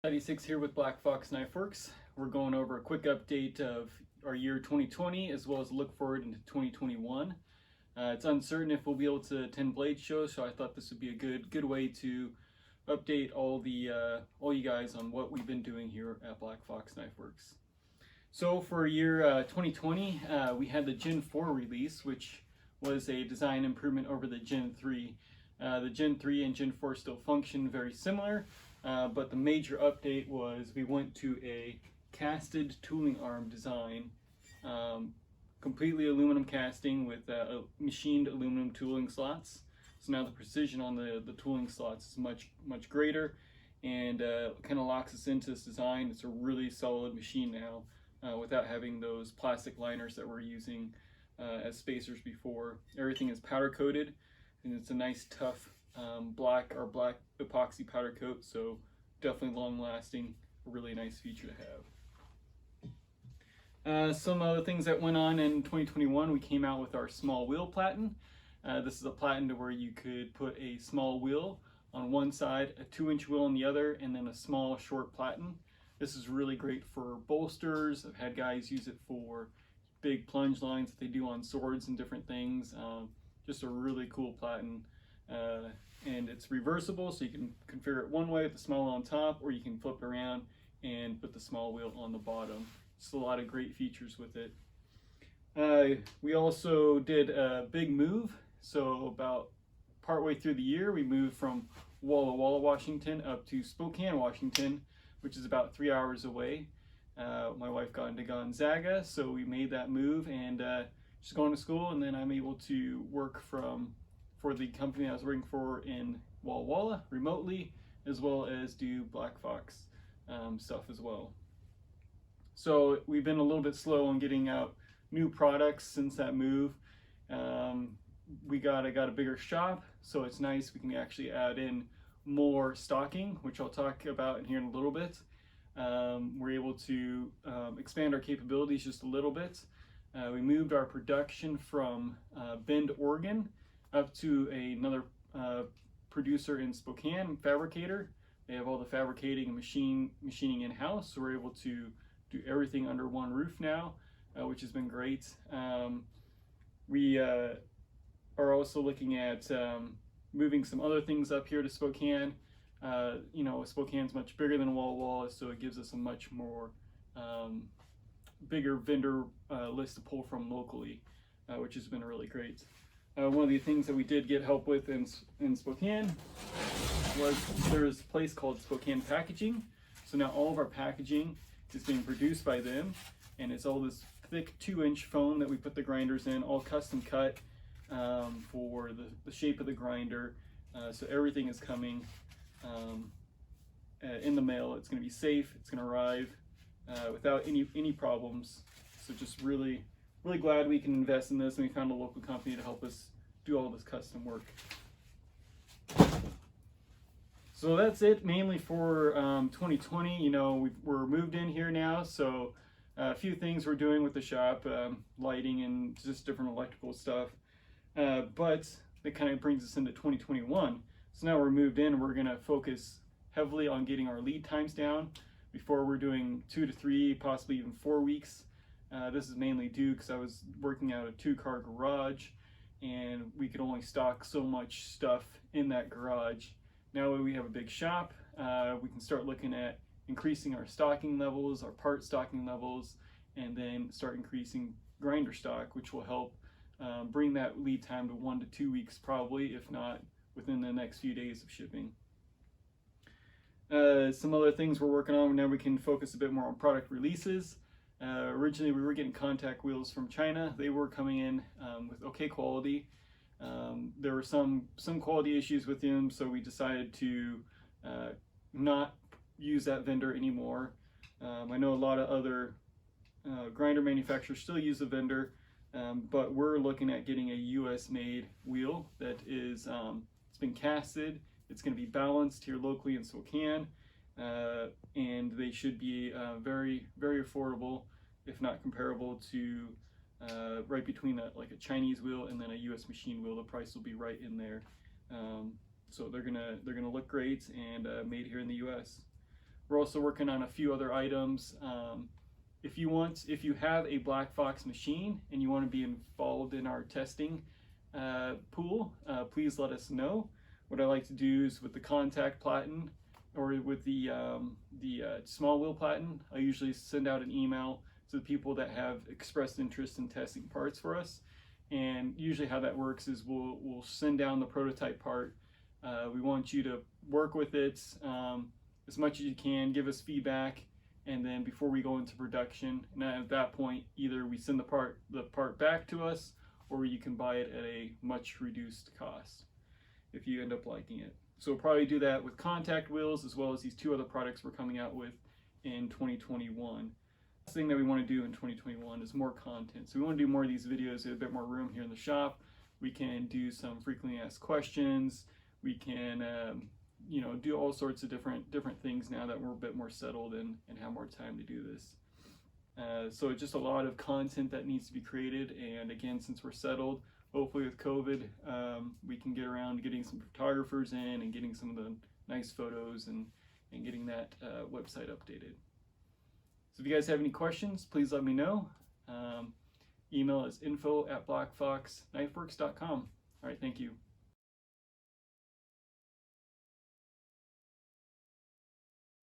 96 here with Black Fox Knife Works. We're going over a quick update of our year 2020 as well as a look forward into 2021. It's uncertain if we'll be able to attend Blade Show, so I thought this would be a good way to update all you guys on what we've been doing here at Black Fox Knife Works. So for year 2020, we had the Gen 4 release, which was a design improvement over the Gen 3. The Gen 3 and Gen 4 still function very similar. But the major update was we went to a casted tooling arm design, completely aluminum casting with machined aluminum tooling slots. So now the precision on the tooling slots is much greater, and kind of locks us into this design. It's a really solid machine now, without having those plastic liners that we're using as spacers before. Everything is powder coated, and it's a nice tough black epoxy powder coat, so definitely long lasting, really nice feature to have. Some other things that went on in 2021, we came out with our small wheel platen. This is a platen to where you could put a small wheel on one side, a 2-inch wheel on the other, and then a small short platen. This is really great for bolsters. I've had guys use it for big plunge lines that they do on swords and different things. Just a really cool platen. And it's reversible, so you can configure it one way with the small wheel on top, or you can flip it around and put the small wheel on the bottom. Just a lot of great features with it. We also did a big move. So about partway through the year, we moved from Walla Walla, Washington up to Spokane, Washington, which is about 3 hours away. My wife got into Gonzaga, so we made that move, and she's going to school, and then I'm able to work for the company I was working for in Walla Walla remotely, as well as do Black Fox stuff as well. So we've been a little bit slow on getting out new products since that move. I got a bigger shop, so it's nice we can actually add in more stocking, which I'll talk about in here in a little bit. We're able to expand our capabilities just a little bit. We moved our production from Bend, Oregon, up to another producer in Spokane, Fabricator. They have all the fabricating and machining in-house, so we're able to do everything under one roof now, which has been great. We are also looking at moving some other things up here to Spokane. Spokane's much bigger than Walla Walla, so it gives us a much more bigger vendor list to pull from locally, which has been really great. One of the things that we did get help with in Spokane was there's a place called Spokane Packaging. So now all of our packaging is being produced by them, and it's all this thick 2-inch foam that we put the grinders in, all custom cut for the shape of the grinder. So everything is coming in the mail. It's going to be safe. It's going to arrive without any problems. So just really glad we can invest in this, and we found a local company to help us do all this custom work. So that's it mainly for 2020. We're moved in here now, so a few things we're doing with the shop, lighting and just different electrical stuff. But that kind of brings us into 2021. So now we're moved in, we're going to focus heavily on getting our lead times down. Before, we're doing 2 to 3, possibly even 4 weeks. This is mainly due because I was working out a 2-car garage, and we could only stock so much stuff in that garage. Now that we have a big shop, we can start looking at increasing our stocking levels, our part stocking levels, and then start increasing grinder stock, which will help bring that lead time to 1 to 2 weeks probably, if not within the next few days of shipping. Some other things we're working on now, we can focus a bit more on product releases. Originally we were getting contact wheels from China. They were coming in with okay quality. There were some quality issues with them, so we decided to not use that vendor anymore. I know a lot of other grinder manufacturers still use the vendor, but we're looking at getting a US made wheel that is it's been casted. It's going to be balanced here locally in Spokane, and they should be very affordable, if not comparable to right between like a Chinese wheel and then a US machine wheel. The price will be right in there. So they're gonna look great and made here in the US. We're also working on a few other items. If you have a Black Fox machine and you want to be involved in our testing pool, please let us know. What I like to do is with the contact platen or with the small wheel platen, I usually send out an email to the people that have expressed interest in testing parts for us. And usually how that works is we'll send down the prototype part. We want you to work with it as much as you can, give us feedback, and then before we go into production, and at that point, either we send the part back to us, or you can buy it at a much reduced cost if you end up liking it. So we'll probably do that with contact wheels as well as these two other products we're coming out with in 2021. The thing that we want to do in 2021 is more content. So we want to do more of these videos, a bit more room here in the shop. We can do some frequently asked questions. We can do all sorts of different things now that we're a bit more settled and have more time to do this. So just a lot of content that needs to be created, and again, since we're settled, hopefully with COVID, we can get around to getting some photographers in and getting some of the nice photos and getting that website updated. So if you guys have any questions, please let me know. Email is info@blackfoxknifeworks.com. All right, thank you.